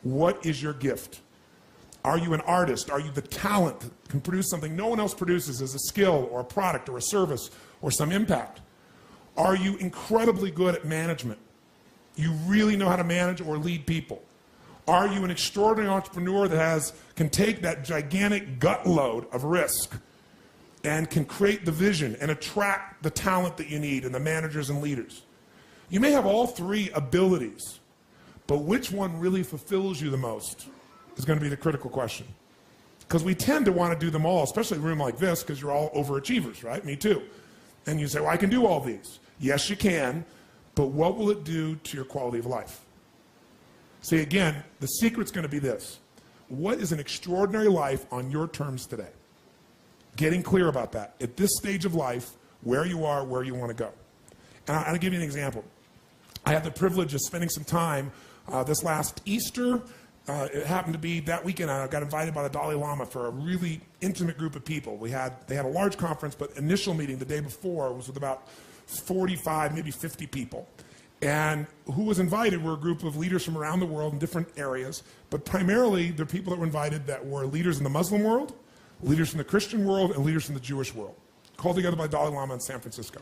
What is your gift? Are you an artist? Are you the talent that can produce something no one else produces as a skill or a product or a service or some impact? Are you incredibly good at management? You really know how to manage or lead people? Are you an extraordinary entrepreneur that can take that gigantic gut load of risk and can create the vision and attract the talent that you need and the managers and leaders? You may have all three abilities, but which one really fulfills you the most is going to be the critical question. Because we tend to want to do them all, especially in a room like this, because you're all overachievers, right? Me too. And you say, well, I can do all these. Yes, you can, but what will it do to your quality of life? See, again, the secret's going to be this. What is an extraordinary life on your terms today? Getting clear about that. At this stage of life, where you are, where you want to go. And I'll give you an example. I had the privilege of spending some time this last Easter. It happened to be that weekend I got invited by the Dalai Lama for a really intimate group of people. They had a large conference, but initial meeting the day before was with about 45, maybe 50 people. And who was invited were a group of leaders from around the world in different areas, but primarily the people that were invited that were leaders in the Muslim world, leaders from the Christian world, and leaders from the Jewish world, called together by Dalai Lama in San Francisco.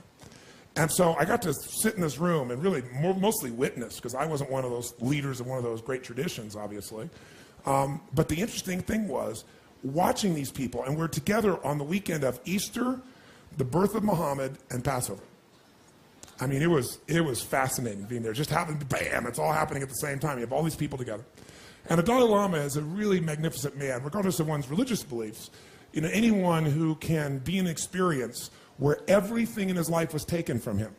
And so I got to sit in this room and really mostly witness, because I wasn't one of those leaders of one of those great traditions, obviously. But the interesting thing was watching these people, and we're together on the weekend of Easter, the birth of Muhammad, and Passover. I mean, it was fascinating being there. Just happened, bam, it's all happening at the same time. You have all these people together. And the Dalai Lama is a really magnificent man, regardless of one's religious beliefs. You know, anyone who can be an experience where everything in his life was taken from him,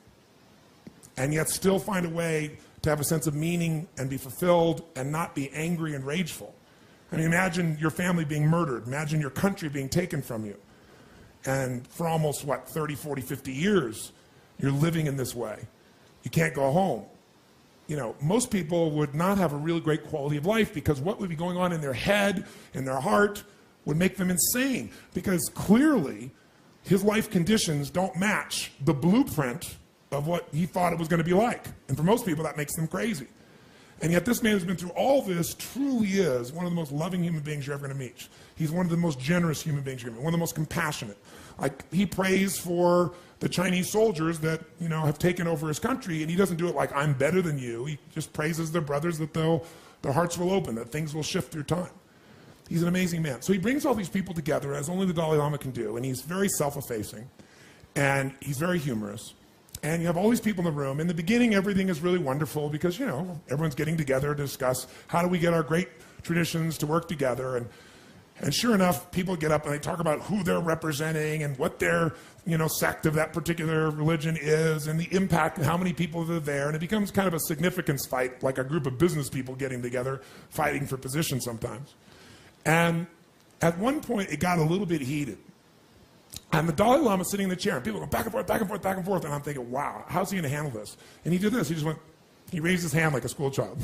and yet still find a way to have a sense of meaning and be fulfilled and not be angry and rageful. I mean, imagine your family being murdered. Imagine your country being taken from you. And for almost, 30, 40, 50 years, you're living in this way. You can't go home. You know, most people would not have a really great quality of life, because what would be going on in their head, in their heart, would make them insane. Because clearly, his life conditions don't match the blueprint of what he thought it was going to be like. And for most people, that makes them crazy. And yet this man who's been through all this truly is one of the most loving human beings you're ever going to meet. He's one of the most generous human beings you're going to meet, one of the most compassionate. Like, he prays for the Chinese soldiers that, you know, have taken over his country, and he doesn't do it like, I'm better than you. He just praises their brothers that their hearts will open, that things will shift through time. He's an amazing man. So he brings all these people together, as only the Dalai Lama can do, and he's very self-effacing, and he's very humorous. And you have all these people in the room. In the beginning, everything is really wonderful because, you know, everyone's getting together to discuss how do we get our great traditions to work together. And sure enough, people get up and they talk about who they're representing and what their, you know, sect of that particular religion is and the impact and how many people are there. And it becomes kind of a significance fight, like a group of business people getting together, fighting for position sometimes. And at one point, it got a little bit heated. And the Dalai Lama sitting in the chair, and people go back and forth, back and forth, back and forth. And I'm thinking, wow, how's he going to handle this? And he did this. He raised his hand like a school child.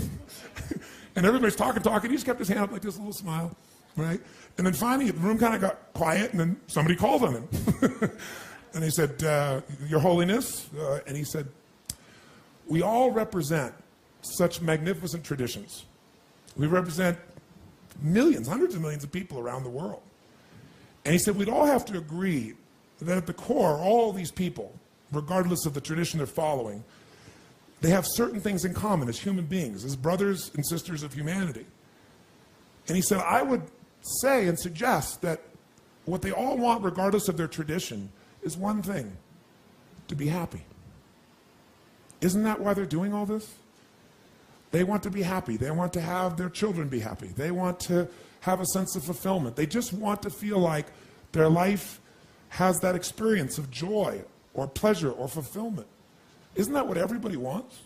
And everybody's talking. He just kept his hand up like this, little smile, right? And then finally, the room kind of got quiet, and then somebody called on him. And he said, Your Holiness, and he said, we all represent such magnificent traditions. We represent millions, hundreds of millions of people around the world. And he said, we'd all have to agree that at the core, all these people, regardless of the tradition they're following, they have certain things in common as human beings, as brothers and sisters of humanity. And he said, I would say and suggest that what they all want, regardless of their tradition, is one thing: to be happy. Isn't that why they're doing all this? They want to be happy. They want to have their children be happy. They want to have a sense of fulfillment. They just want to feel like their life has that experience of joy or pleasure or fulfillment. Isn't that what everybody wants?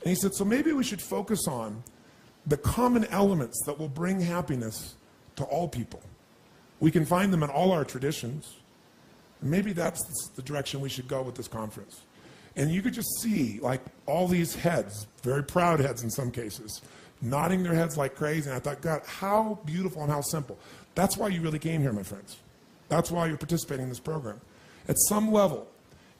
And he said, so maybe we should focus on the common elements that will bring happiness to all people. We can find them in all our traditions. And maybe that's the direction we should go with this conference. And you could just see, like, all these heads, very proud heads in some cases, nodding their heads like crazy. And I thought, God, how beautiful and how simple. That's why you really came here, my friends. That's why you're participating in this program. At some level,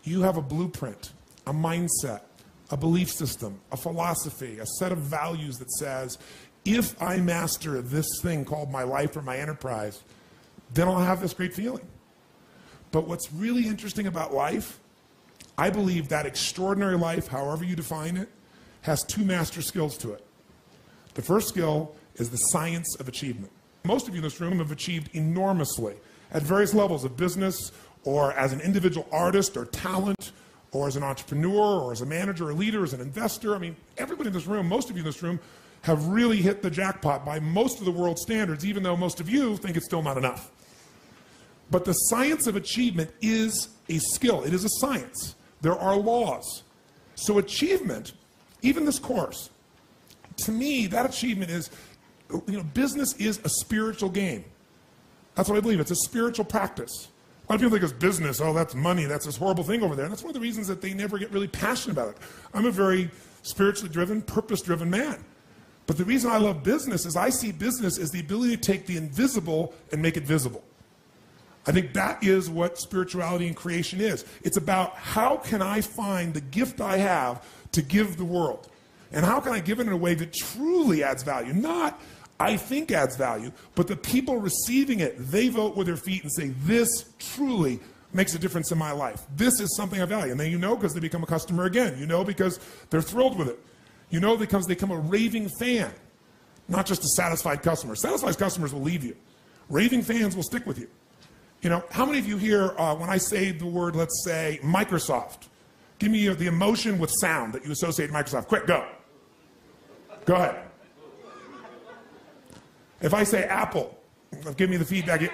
you have a blueprint, a mindset, a belief system, a philosophy, a set of values that says, if I master this thing called my life or my enterprise, then I'll have this great feeling. But what's really interesting about life, I believe that extraordinary life, however you define it, has two master skills to it. The first skill is the science of achievement. Most of you in this room have achieved enormously at various levels of business, or as an individual artist or talent, or as an entrepreneur, or as a manager or leader, as an investor. I mean, everybody in this room, most of you in this room, have really hit the jackpot by most of the world's standards, even though most of you think it's still not enough. But the science of achievement is a skill. It is a science. There are laws. So achievement, even this course, to me, that achievement is, business is a spiritual game. That's what I believe. It's a spiritual practice. A lot of people think it's business. Oh, that's money. That's this horrible thing over there. And that's one of the reasons that they never get really passionate about it. I'm a very spiritually driven, purpose-driven man. But the reason I love business is I see business as the ability to take the invisible and make it visible. I think that is what spirituality and creation is. It's about how can I find the gift I have to give the world? And how can I give it in a way that truly adds value? Not, I think adds value, but the people receiving it, they vote with their feet and say, this truly makes a difference in my life. This is something I value. And then because they become a customer again. Because they're thrilled with it. Because they become a raving fan, not just a satisfied customer. Satisfied customers will leave you. Raving fans will stick with you. How many of you here, when I say the word, let's say, Microsoft, give me the emotion with sound that you associate Microsoft. Quick, go. Go ahead. If I say Apple, give me the feedback.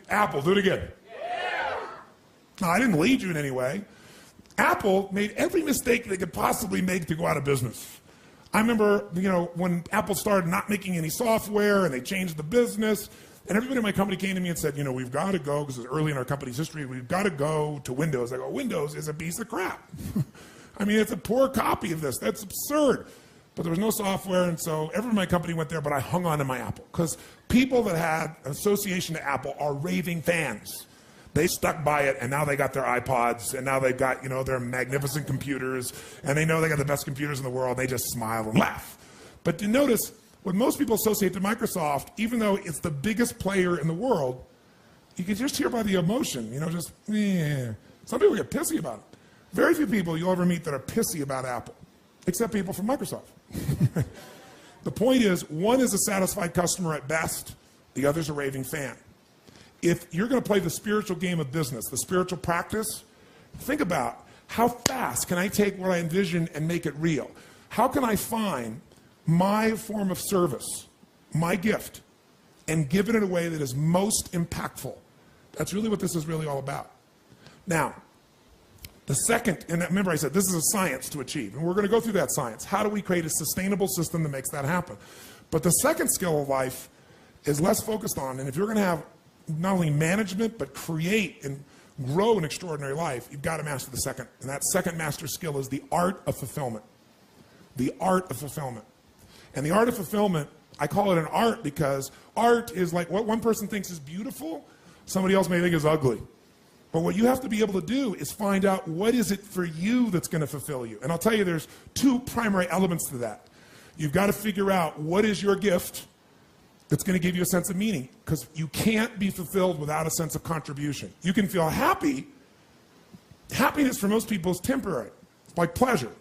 Apple, do it again. No, I didn't lead you in any way. Apple made every mistake they could possibly make to go out of business. I remember, when Apple started not making any software and they changed the business, and everybody in my company came to me and said, we've got to go, because it was early in our company's history, we've got to go to Windows. I go, Windows is a piece of crap. I mean, it's a poor copy of this. That's absurd. But there was no software, and so everyone in my company went there, but I hung on to my Apple. Because people that had an association to Apple are raving fans. They stuck by it, and now they got their iPods, and now they've got, their magnificent computers, and they know they got the best computers in the world, and they just smile and laugh. But you notice, what most people associate to Microsoft, even though it's the biggest player in the world, you can just hear by the emotion, Some people get pissy about it. Very few people you'll ever meet that are pissy about Apple, except people from Microsoft. The point is, one is a satisfied customer at best, the other's a raving fan. If you're going to play the spiritual game of business, the spiritual practice, think about how fast can I take what I envision and make it real? How can I find my form of service, my gift, and give it in a way that is most impactful? That's really what this is really all about. Now, the second, and remember I said this is a science to achieve, and we're going to go through that science. How do we create a sustainable system that makes that happen? But the second skill of life is less focused on, and if you're going to have not only management, but create and grow an extraordinary life, you've got to master the second. And that second master skill is the art of fulfillment. The art of fulfillment. And the art of fulfillment, I call it an art because art is like what one person thinks is beautiful, somebody else may think is ugly. But what you have to be able to do is find out what is it for you that's going to fulfill you. And I'll tell you there's two primary elements to that. You've got to figure out what is your gift that's going to give you a sense of meaning, because you can't be fulfilled without a sense of contribution. You can feel happy. Happiness for most people is temporary. It's like pleasure.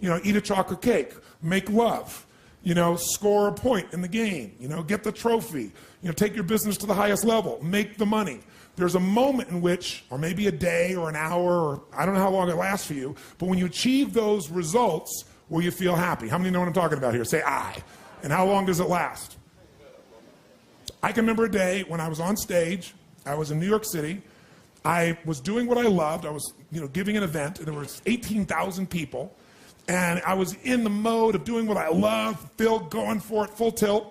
Eat a chocolate cake, make love, score a point in the game, get the trophy, take your business to the highest level, make the money. There's a moment in which, or maybe a day or an hour, or I don't know how long it lasts for you, but when you achieve those results, will you feel happy? How many know what I'm talking about here? Say I. And how long does it last? I can remember a day when I was on stage. I was in New York City. I was doing what I loved. I was, giving an event, and there was 18,000 people. And I was in the mode of doing what I love, going for it, full tilt.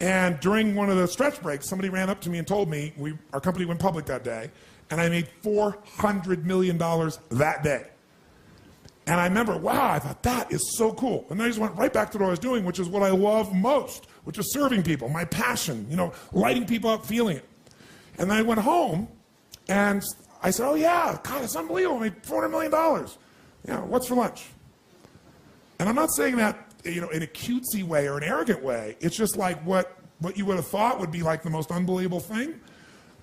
And during one of the stretch breaks, somebody ran up to me and told me our company went public that day, and I made $400 million that day. And I remember, wow, I thought, that is so cool. And then I just went right back to what I was doing, which is what I love most, which is serving people, my passion, lighting people up, feeling it. And then I went home, and I said, oh yeah, God, it's unbelievable, I made $400 million. What's for lunch? And I'm not saying that in a cutesy way or an arrogant way. It's just like what you would have thought would be like the most unbelievable thing.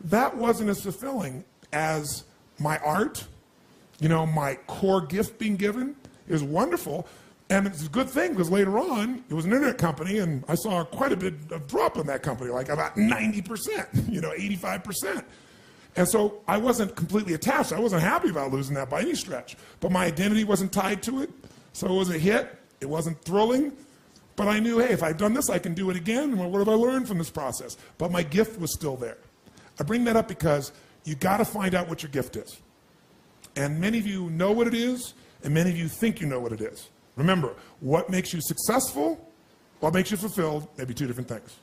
That wasn't as fulfilling as my art, my core gift being given. It was wonderful. And it's a good thing because later on, it was an internet company and I saw quite a bit of drop in that company, like about 90%, 85%. And so I wasn't completely attached. I wasn't happy about losing that by any stretch. But my identity wasn't tied to it. So it was a hit. It wasn't thrilling. But I knew, hey, if I've done this, I can do it again. And what have I learned from this process? But my gift was still there. I bring that up because you got to find out what your gift is. And many of you know what it is, and many of you think you know what it is. Remember, what makes you successful, what makes you fulfilled, may be two different things.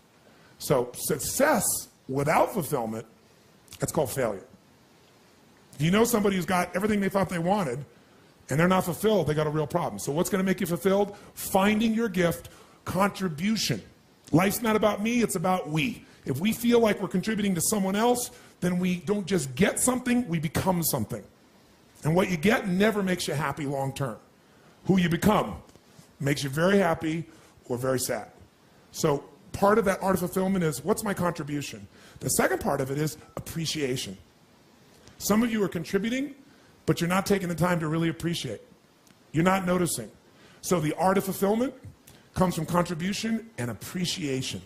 So success without fulfillment, that's called failure. If you know somebody who's got everything they thought they wanted, and they're not fulfilled, they got a real problem. So what's going to make you fulfilled? Finding your gift, contribution. Life's not about me, it's about we. If we feel like we're contributing to someone else, then we don't just get something, we become something. And what you get never makes you happy long term. Who you become makes you very happy or very sad. So part of that art of fulfillment is, what's my contribution? The second part of it is appreciation. Some of you are contributing, but you're not taking the time to really appreciate. You're not noticing. So the art of fulfillment comes from contribution and appreciation.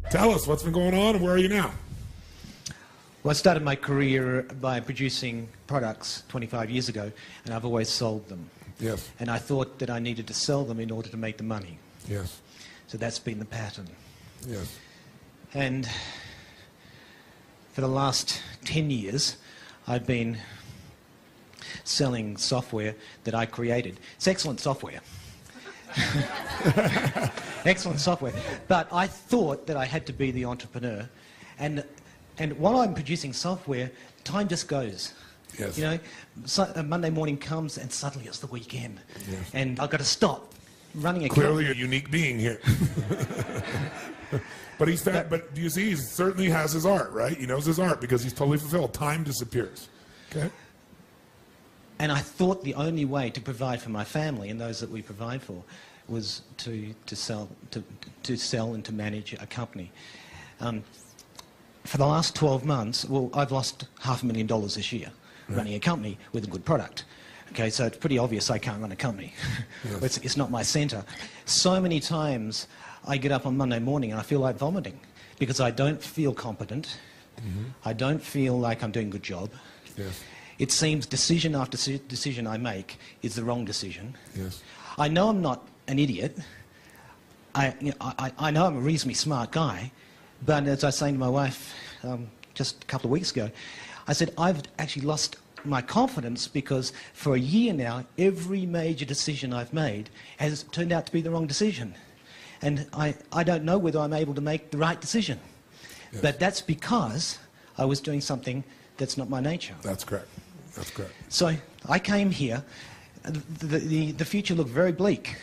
Tell us what's been going on and where are you now? Well, I started my career by producing products 25 years ago, and I've always sold them. Yes. And I thought that I needed to sell them in order to make the money. Yes. So that's been the pattern. Yes. And for the last 10 years, I've been selling software that I created. It's excellent software. Excellent software. But I thought that I had to be the entrepreneur. And while I'm producing software, time just goes. Yes. So a Monday morning comes and suddenly it's the weekend. Yes. And I've got to stop running a Clearly company. a unique being here. But do you see, he certainly has his art, right? He knows his art because he's totally fulfilled. Time disappears. Okay? And I thought the only way to provide for my family and those that we provide for was to sell and to manage a company. For the last 12 months, well, I've lost $500,000 this year running a company with a good product. Okay, so it's pretty obvious I can't run a company. Yes. It's not my center. So many times I get up on Monday morning and I feel like vomiting because I don't feel competent. Mm-hmm. I don't feel like I'm doing a good job. Yes. It seems decision after decision I make is the wrong decision. Yes. I know I'm not an idiot. I know I'm a reasonably smart guy, but as I was saying to my wife just a couple of weeks ago, I said, I've actually lost my confidence because for a year now, every major decision I've made has turned out to be the wrong decision. And I don't know whether I'm able to make the right decision. Yes. But that's because I was doing something that's not my nature. That's correct. That's correct. So I came here, the future looked very bleak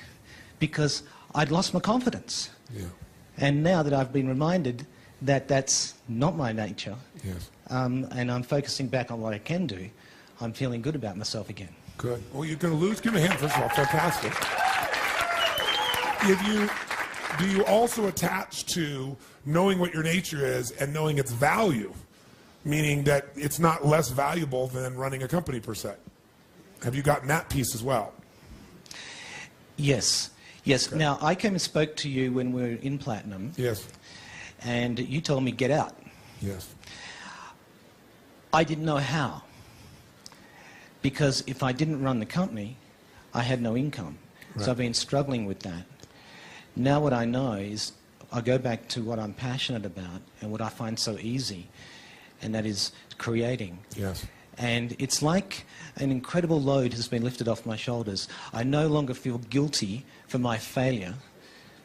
because I'd lost my confidence. Yeah. And now that I've been reminded that that's not my nature, Yes. and I'm focusing back on what I can do, I'm feeling good about myself again. Good. Well, you're going to lose. Give him a hand, first of all. Fantastic. Do you also attach to knowing what your nature is and knowing its value, meaning that it's not less valuable than running a company per se? Have you gotten that piece as well? Yes. Yes. Okay. Now, I came and spoke to you when we were in Platinum. Yes. And you told me, get out. Yes. I didn't know how. Because if I didn't run the company, I had no income. Right. So I've been struggling with that. Now what I know is I go back to what I'm passionate about and what I find so easy, and that is creating. Yes. And it's like an incredible load has been lifted off my shoulders. I no longer feel guilty for my failure,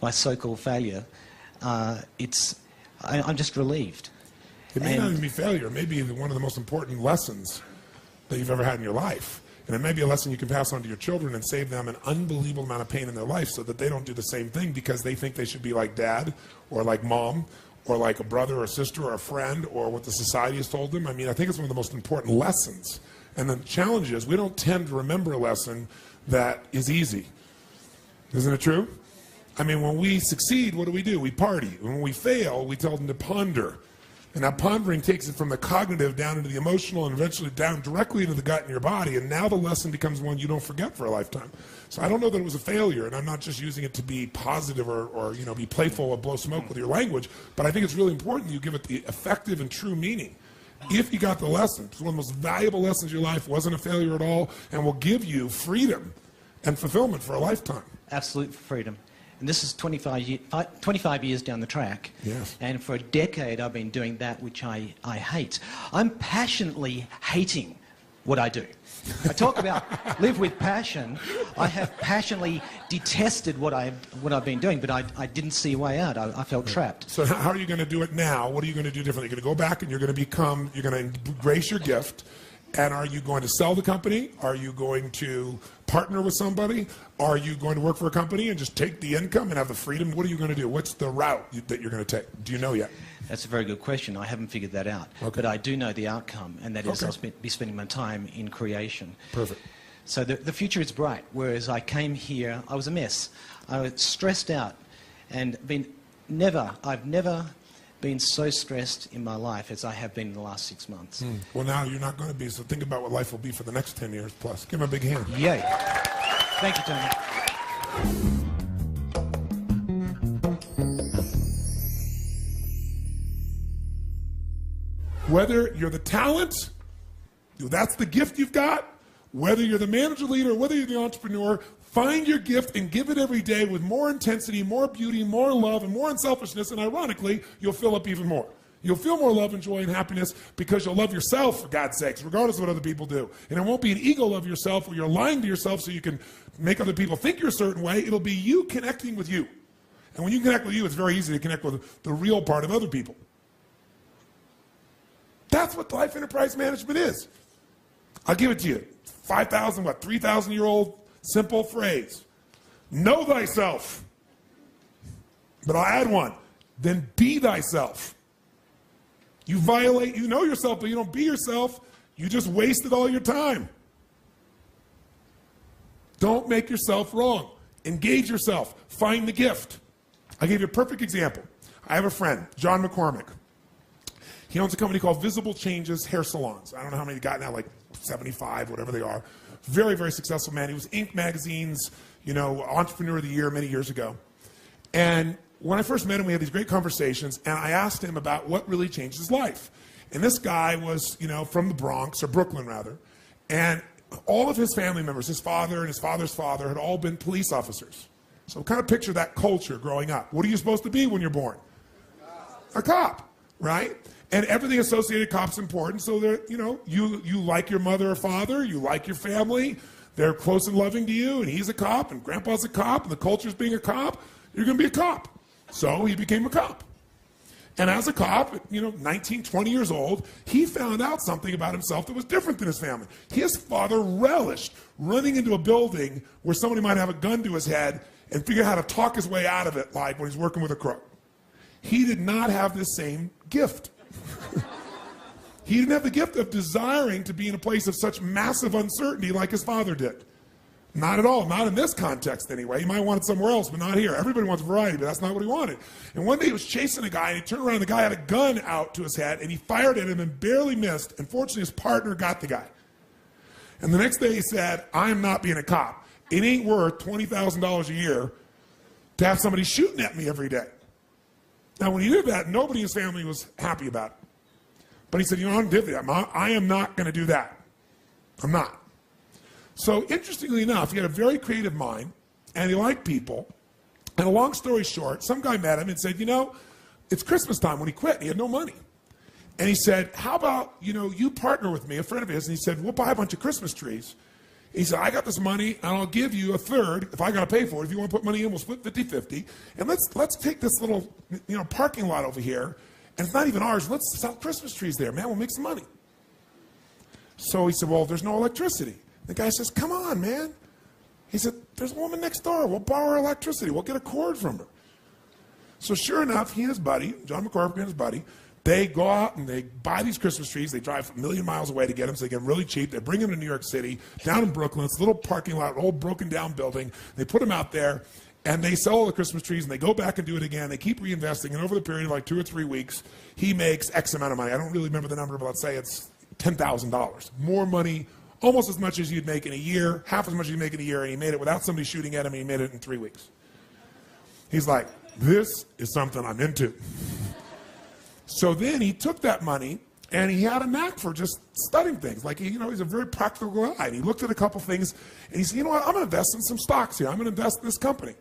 my so-called failure. I'm just relieved. It may not even be failure. It may be one of the most important lessons that you've ever had in your life. And it may be a lesson you can pass on to your children and save them an unbelievable amount of pain in their life so that they don't do the same thing because they think they should be like dad or like mom or like a brother or a sister or a friend or what the society has told them. I mean, I think it's one of the most important lessons. And the challenge is we don't tend to remember a lesson that is easy. Isn't it true? I mean, when we succeed, what do? We party. When we fail, we tell them to ponder. And that pondering takes it from the cognitive down into the emotional and eventually down directly into the gut in your body. And now the lesson becomes one you don't forget for a lifetime. So I don't know that it was a failure, and I'm not just using it to be positive or you know, be playful or blow smoke with your language, but I think it's really important you give it the effective and true meaning. If you got the lesson, it's one of the most valuable lessons of your life, wasn't a failure at all, and will give you freedom and fulfillment for a lifetime. Absolute freedom. And this is 25 years down the track. Yes. And for a decade, I've been doing that which I hate. I'm passionately hating what I do. I talk about live with passion. I have passionately detested what I've been doing, but I didn't see a way out. I felt trapped. So how are you going to do it now? What are you going to do differently? You're going to go back and you're going to embrace your gift. And are you going to sell the company? Are you going to partner with somebody? Are you going to work for a company and just take the income and have the freedom? What are you going to do? What's the route that you're going to take? Do you know yet? That's a very good question. I haven't figured that out. Okay. But I do know the outcome, and that is I'll be spending my time in creation. Perfect. So the future is bright, whereas I came here, I was a mess. I was stressed out and I've never been so stressed in my life as I have been in the last 6 months. Well, now you're not going to be, so think about what life will be for the next 10 years plus. Give him a big hand. Yay. Thank you, Tony. Whether you're the talent, that's the gift you've got, whether you're the manager leader, whether you're the entrepreneur, find your gift and give it every day with more intensity, more beauty, more love, and more unselfishness, and ironically, you'll fill up even more. You'll feel more love and joy and happiness because you'll love yourself, for God's sakes, regardless of what other people do. And it won't be an ego love of yourself where you're lying to yourself so you can make other people think you're a certain way. It'll be you connecting with you. And when you connect with you, it's very easy to connect with the real part of other people. That's what life enterprise management is. I'll give it to you. 3,000-year-old simple phrase. Know thyself. But I'll add one. Then be thyself. You know yourself, but you don't be yourself. You just wasted all your time. Don't make yourself wrong. Engage yourself. Find the gift. I'll give you a perfect example. I have a friend, John McCormick. He owns a company called Visible Changes Hair Salons. I don't know how many he got now, like 75, whatever they are. Very, very successful man. He was Inc. magazine's, Entrepreneur of the Year many years ago. And when I first met him, we had these great conversations, and I asked him about what really changed his life. And this guy was, from the Bronx, or Brooklyn rather, and all of his family members, his father and his father's father, had all been police officers. So kind of picture that culture growing up. What are you supposed to be when you're born? A cop, right? And everything associated with cops important, so that, you like your mother or father, you like your family, they're close and loving to you, and he's a cop, and grandpa's a cop, and the culture's being a cop, you're going to be a cop. So he became a cop. And as a cop, at 19, 20 years old, he found out something about himself that was different than his family. His father relished running into a building where somebody might have a gun to his head and figure out how to talk his way out of it, like when he's working with a crook. He did not have the same gift. He didn't have the gift of desiring to be in a place of such massive uncertainty like his father did. Not at all. Not in this context, anyway. He might want it somewhere else, but not here. Everybody wants variety, but that's not what he wanted. And one day he was chasing a guy, and he turned around, and the guy had a gun out to his head, and he fired at him and barely missed. And fortunately, his partner got the guy. And the next day he said, I am not being a cop. It ain't worth $20,000 a year to have somebody shooting at me every day. Now, when he did that, nobody in his family was happy about it. But he said, I did that. I am not going to do that. I'm not. So interestingly enough, he had a very creative mind, and he liked people. And a long story short, some guy met him and said, it's Christmas time when he quit. He had no money. And he said, how about, you partner with me, a friend of his, and he said, we'll buy a bunch of Christmas trees. He said, I got this money, and I'll give you a third if I got to pay for it. If you want to put money in, we'll split 50-50. And let's take this little, parking lot over here, and it's not even ours. Let's sell Christmas trees there, man. We'll make some money. So he said, well, there's no electricity. The guy says, come on, man. He said, there's a woman next door. We'll borrow her electricity. We'll get a cord from her. So sure enough, he and his buddy, John McCormick and his buddy, they go out and they buy these Christmas trees. They drive a million miles away to get them, so they get them really cheap. They bring them to New York City, down in Brooklyn. It's a little parking lot, an old broken down building. They put them out there, and they sell all the Christmas trees, and they go back and do it again. They keep reinvesting, and over the period of like 2 or 3 weeks, he makes X amount of money. I don't really remember the number, but let's say it's $10,000. More money, almost as much as you'd make in a year, half as much as you'd make in a year, and he made it without somebody shooting at him, and he made it in 3 weeks. He's like, this is something I'm into. So then he took that money, and he had a knack for just studying things. Like, he's a very practical guy. And he looked at a couple things, and he said, you know what, I'm going to invest in some stocks here. I'm going to invest in this company.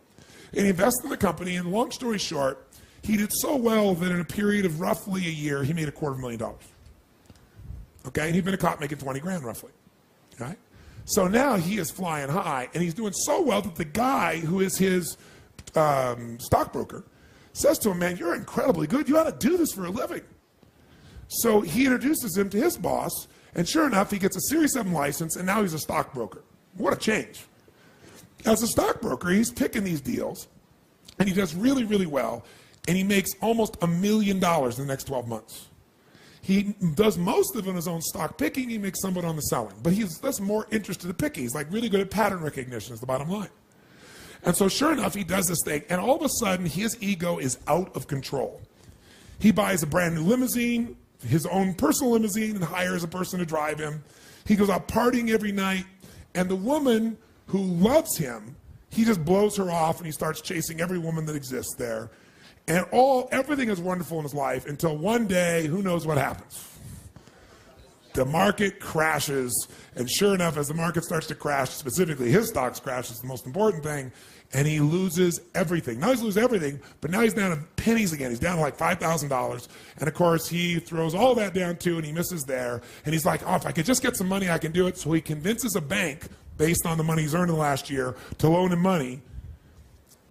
And he invested in the company, and long story short, he did so well that in a period of roughly a year, he made $250,000. Okay, and he'd been a cop making 20 grand roughly. Right? So now he is flying high, and he's doing so well that the guy who is his stockbroker says to him, man, you're incredibly good. You ought to do this for a living. So he introduces him to his boss, and sure enough, he gets a Series 7 license, and now he's a stockbroker. What a change. As a stockbroker, he's picking these deals, and he does really, really well, and he makes almost $1 million in the next 12 months. He does most of it on his own stock picking. He makes some of it on the selling. But he's less more interested in picking. He's like really good at pattern recognition is the bottom line. And so sure enough, he does this thing, and all of a sudden, his ego is out of control. He buys a brand new limousine, his own personal limousine, and hires a person to drive him. He goes out partying every night, and the woman who loves him, he just blows her off, and he starts chasing every woman that exists there. And everything is wonderful in his life until one day, who knows what happens? The market crashes, and sure enough, as the market starts to crash, specifically his stocks crash is the most important thing, and he loses everything. Now he's losing everything, but now he's down to pennies again. He's down to like $5,000, and of course he throws all that down too, and he misses there, and he's like, oh, if I could just get some money, I can do it. So he convinces a bank, based on the money he's earned in the last year, to loan him money.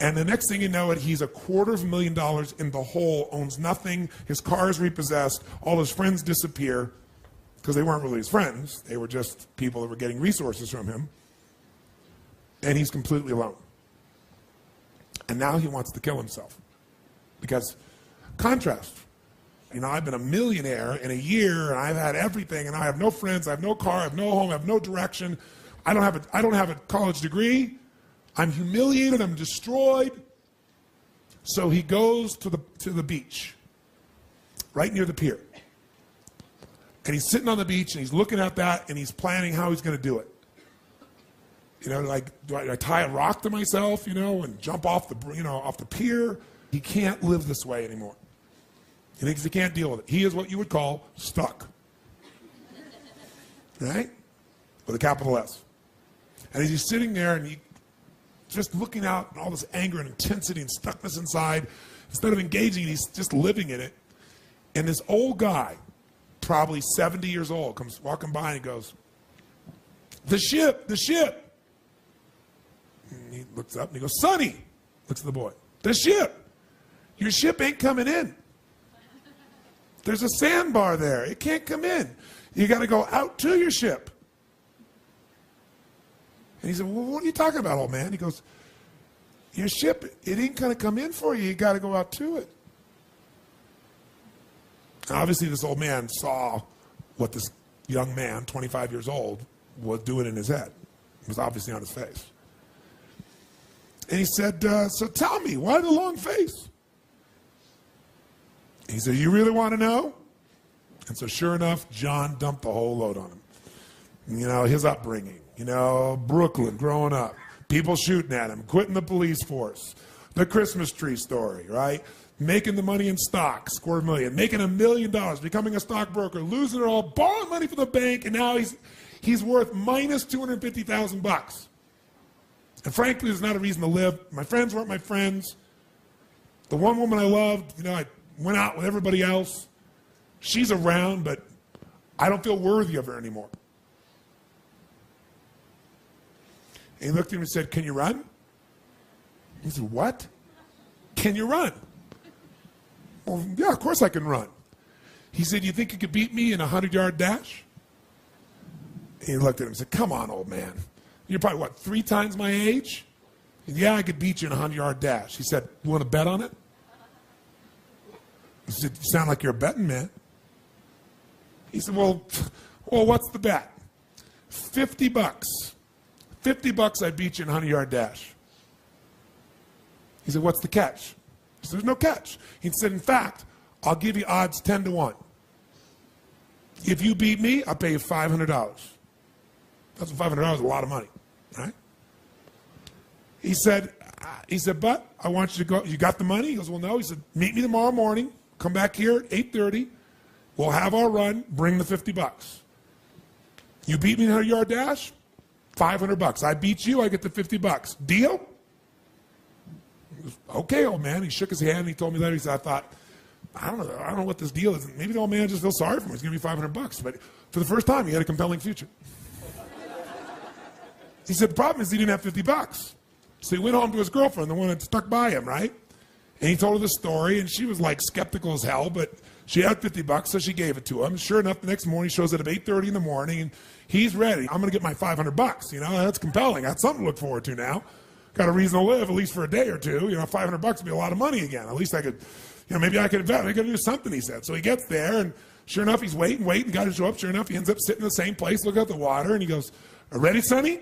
And the next thing you know it, he's $250,000 in the hole, owns nothing, his car is repossessed, all his friends disappear, because they weren't really his friends. They were just people that were getting resources from him. And he's completely alone. And now he wants to kill himself. Because, contrast, I've been a millionaire in a year, and I've had everything, and I have no friends, I have no car, I have no home, I have no direction. I don't have a college degree. I'm humiliated, I'm destroyed. So he goes to the beach, right near the pier. And he's sitting on the beach, and he's looking at that, and he's planning how he's going to do it. Like, do I tie a rock to myself, and jump off the pier? He can't live this way anymore. He thinks he can't deal with it. He is what you would call stuck. Right? With a capital S. And as he's sitting there, and just looking out, and all this anger and intensity and stuckness inside, instead of engaging, he's just living in it. And this old guy, probably 70 years old, comes walking by and he goes, the ship. And he looks up and he goes, Sonny, looks at the boy, the ship. Your ship ain't coming in. There's a sandbar there. It can't come in. You got to go out to your ship. And he said, well, what are you talking about, old man? He goes, your ship, it ain't going to come in for you. You got to go out to it. And obviously, this old man saw what this young man, 25 years old, was doing in his head. It was obviously on his face. And he said, so tell me, why the long face? He said, you really want to know? And so sure enough, John dumped the whole load on him. His upbringing, Brooklyn growing up, people shooting at him, quitting the police force, the Christmas tree story, right? Making the money in stocks, $250,000, making $1 million, becoming a stockbroker, losing it all, borrowing money from the bank, and now he's worth minus $250,000. And frankly, there's not a reason to live. My friends weren't my friends. The one woman I loved, I went out with everybody else. She's around, but I don't feel worthy of her anymore. And he looked at him and said, can you run? He said, what? Can you run? Well, yeah, of course I can run. He said, you think you could beat me in a 100-yard dash? And he looked at him and said, come on, old man. You're probably, 3 times my age? And yeah, I could beat you in a 100-yard dash. He said, you want to bet on it? He said, you sound like you're a betting man. He said, well, what's the bet? $50. $50 I beat you in a 100-yard dash. He said, what's the catch? He said, there's no catch. He said, in fact, I'll give you odds 10 to 1. If you beat me, I'll pay you $500. That's $500 is a lot of money, right? He said, but I want you to go. You got the money? He goes, well, no. He said, meet me tomorrow morning. Come back here at 8:30. We'll have our run. Bring the $50. You beat me in a 100-yard dash? $500. I beat you. I get the $50. Deal? He goes, okay, old man. He shook his hand and he told me later. He said, I don't know what this deal is. Maybe the old man just feels sorry for me. He's going to be $500. But for the first time, he had a compelling future. He said, the problem is he didn't have $50. So he went home to his girlfriend, the one that stuck by him, right? And he told her the story, and she was like skeptical as hell, but she had $50, so she gave it to him. Sure enough, the next morning, he shows up at 8:30 in the morning, and he's ready. I'm going to get my $500. You know, that's compelling. That's something to look forward to now. Got a reason to live, at least for a day or two. You know, $500 would be a lot of money again. At least I could, maybe I could invest. I could do something, he said. So he gets there, and sure enough, he's waiting, the guy to show up. Sure enough, he ends up sitting in the same place, looking at the water, and he goes, ready, Sonny?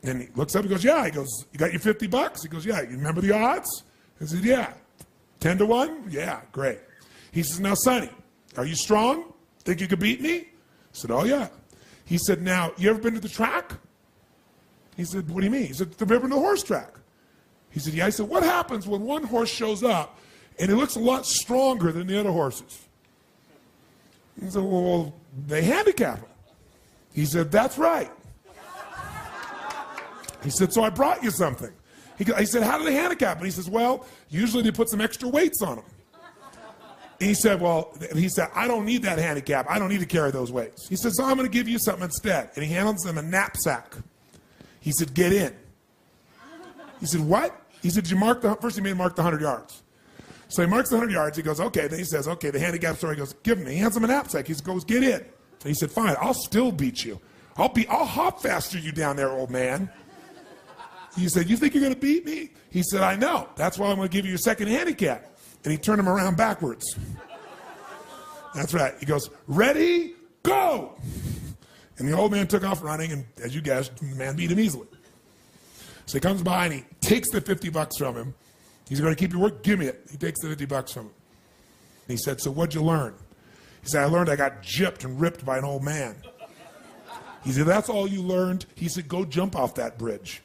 And he looks up and goes, yeah. He goes, you got your $50? He goes, yeah. You remember the odds? He said, yeah. 10 to 1? Yeah, great. He says, now, Sonny, are you strong? Think you could beat me? I said, oh, yeah. He said, now, you ever been to the track? He said, what do you mean? He said, have you ever been to the horse track? He said, yeah. I said, what happens when one horse shows up and it looks a lot stronger than the other horses? He said, well, they handicap him. He said, that's right. He said, so I brought you something. He said, how do they handicap him? He says, well, usually they put some extra weights on him. And he said, I don't need that handicap. I don't need to carry those weights. He said, so I'm going to give you something instead. And he hands them a knapsack. He said, get in. He said, what? He said, first he made him mark the 100 yards. So he marks the 100 yards. He goes, okay. Then he says, okay, the handicap story. He goes, give me. He hands him a knapsack. He goes, get in. And he said, fine, I'll still beat you. I'll hop faster you down there, old man. He said, you think you're going to beat me? He said, I know. That's why I'm going to give you your second handicap. And he turned him around backwards. That's right. He goes, ready, go. And the old man took off running, and as you guessed, the man beat him easily. So he comes by and he takes the $50 from him. He's going to keep your work? Give me it. He takes the $50 from him. And he said, so what'd you learn? He said, I learned I got gypped and ripped by an old man. He said, that's all you learned? He said, go jump off that bridge.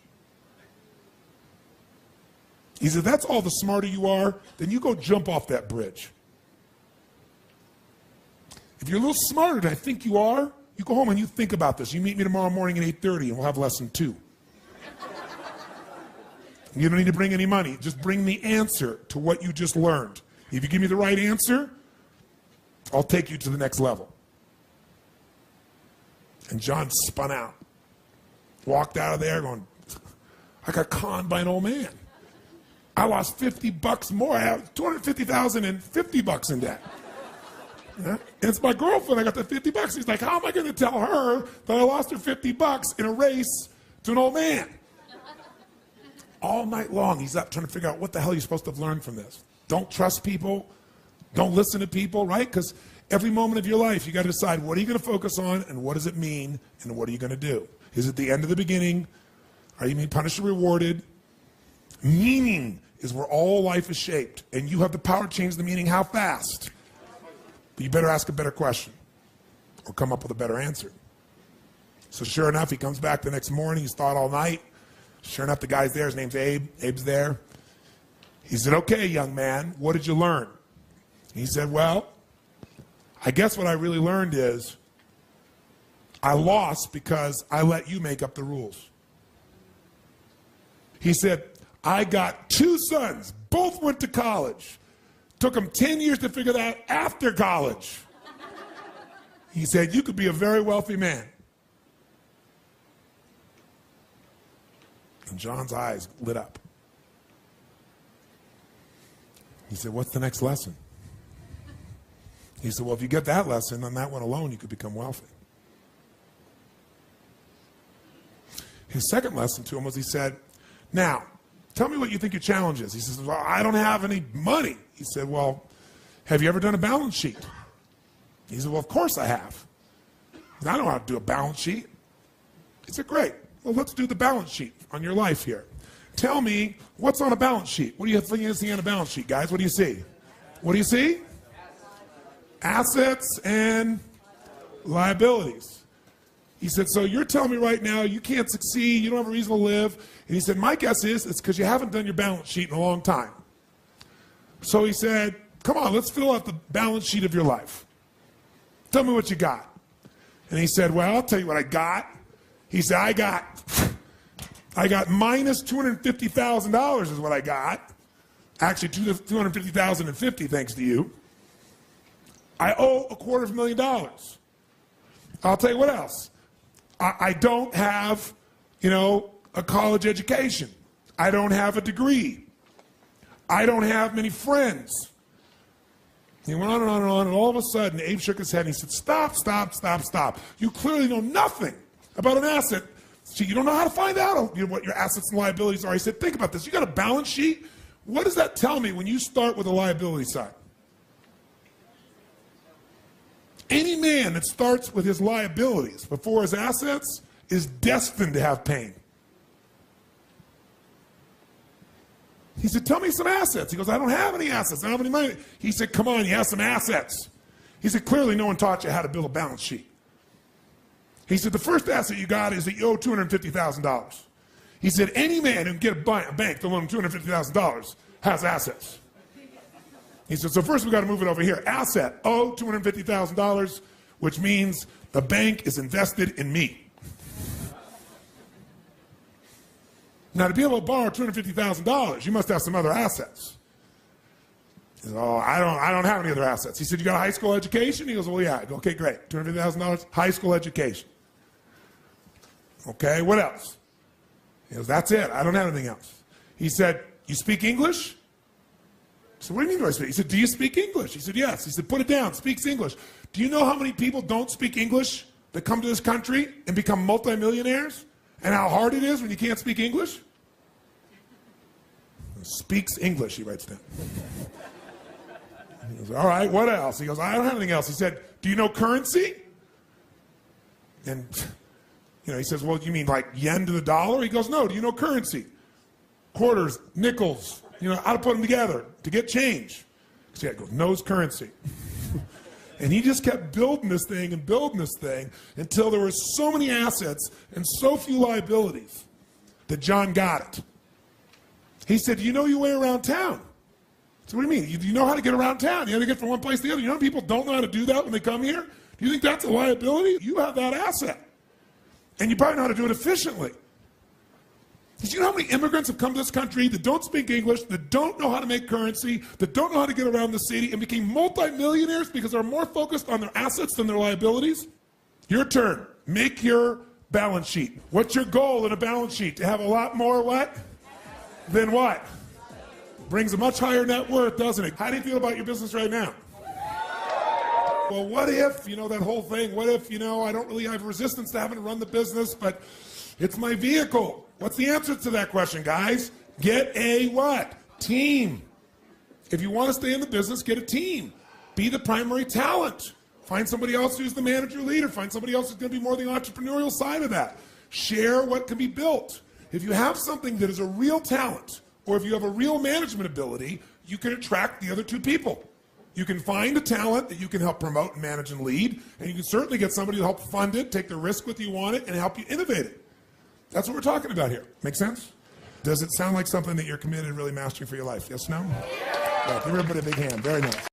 He said, that's all the smarter you are, then you go jump off that bridge. If you're a little smarter than I think you are, you go home and you think about this. You meet me tomorrow morning at 8:30 and we'll have lesson 2. You don't need to bring any money. Just bring the answer to what you just learned. If you give me the right answer, I'll take you to the next level. And John spun out. Walked out of there going, I got conned by an old man. I lost $50 more. I have $250,000 and $50 in debt. Yeah? And it's my girlfriend. I got the $50. He's like, how am I going to tell her that I lost her $50 in a race to an old man? All night long, he's up trying to figure out what the hell you're supposed to have learned from this. Don't trust people. Don't listen to people, right? Because every moment of your life, you got to decide what are you going to focus on and what does it mean and what are you going to do? Is it the end of the beginning? Are you being punished or rewarded? Meaning is where all life is shaped, and you have the power to change the meaning how fast. But you better ask a better question or come up with a better answer. So sure enough, he comes back the next morning. He's thought all night. Sure enough, the guy's there. His name's Abe. Abe's there. He said, okay, young man, what did you learn? He said, well, I guess what I really learned is I lost because I let you make up the rules. He said, I got 2 sons. Both went to college. Took them 10 years to figure that out after college. He said, you could be a very wealthy man. And John's eyes lit up. He said, what's the next lesson? He said, well, if you get that lesson, on that one alone, you could become wealthy. His second lesson to him was he said, now, tell me what you think your challenge is. He says, well, I don't have any money. He said, well, have you ever done a balance sheet? He said, well, of course I have. I don't know how to do a balance sheet. He said, great. Well, let's do the balance sheet on your life here. Tell me what's on a balance sheet. What do you think you see on a balance sheet, guys? What do you see? What do you see? Assets and liabilities. He said, so you're telling me right now you can't succeed, you don't have a reason to live. And he said, my guess is it's because you haven't done your balance sheet in a long time. So he said, come on, let's fill out the balance sheet of your life. Tell me what you got. And he said, well, I'll tell you what I got. He said, I got minus $250,000 is what I got. Actually, $250,050 thanks to you. I owe $250,000. I'll tell you what else. I don't have, a college education. I don't have a degree. I don't have many friends. He went on and on and on, and all of a sudden, Abe shook his head and he said, stop, stop, stop, stop. You clearly know nothing about an asset. So you don't know how to find out what your assets and liabilities are. He said, think about this. You got a balance sheet? What does that tell me when you start with the liability side? Any man that starts with his liabilities before his assets is destined to have pain. He said, tell me some assets. He goes, I don't have any assets. I don't have any money. He said, come on, you have some assets. He said, clearly no one taught you how to build a balance sheet. He said, the first asset you got is that you owe $250,000. He said, any man who can get a bank to loan him $250,000 has assets. He said, so first we got to move it over here. Asset, owe $250,000, which means the bank is invested in me. Now, to be able to borrow $250,000, you must have some other assets. He said, oh, I don't have any other assets. He said, you got a high school education? He goes, well, yeah. I go, okay, great. $250,000, high school education. Okay, what else? He goes, that's it. I don't have anything else. He said, you speak English? I said, what do you mean do I speak? He said, do you speak English? He said, yes. He said, put it down, speaks English. Do you know how many people don't speak English that come to this country and become multimillionaires? And how hard it is when you can't speak English? Speaks English, he writes down. He goes, all right, what else? He goes, I don't have anything else. He said, do you know currency? And, he says, well, you mean like yen to the dollar? He goes, no, do you know currency? Quarters, nickels, how to put them together to get change. So he goes, knows currency. And he just kept building this thing and building this thing until there were so many assets and so few liabilities that John got it. He said, do you know your way around town? So what do you mean? Do you know how to get around town? You know how to get from one place to the other. You know people don't know how to do that when they come here? Do you think that's a liability? You have that asset. And you probably know how to do it efficiently. Did you know how many immigrants have come to this country that don't speak English, that don't know how to make currency, that don't know how to get around the city, and became multimillionaires because they're more focused on their assets than their liabilities? Your turn. Make your balance sheet. What's your goal in a balance sheet? To have a lot more what? Than what? Brings a much higher net worth, doesn't it? How do you feel about your business right now? Well, what if, that whole thing, what if, I don't really have resistance to having to run the business, but it's my vehicle. What's the answer to that question, guys? Get a what? Team. If you want to stay in the business, get a team. Be the primary talent. Find somebody else who's the manager leader. Find somebody else who's going to be more the entrepreneurial side of that. Share what can be built. If you have something that is a real talent, or if you have a real management ability, you can attract the other two people. You can find a talent that you can help promote and manage and lead, and you can certainly get somebody to help fund it, take the risk with you on it, and help you innovate it. That's what we're talking about here. Make sense? Does it sound like something that you're committed to really mastering for your life? Yes, no? Yeah. Right, give everybody a big hand. Very nice.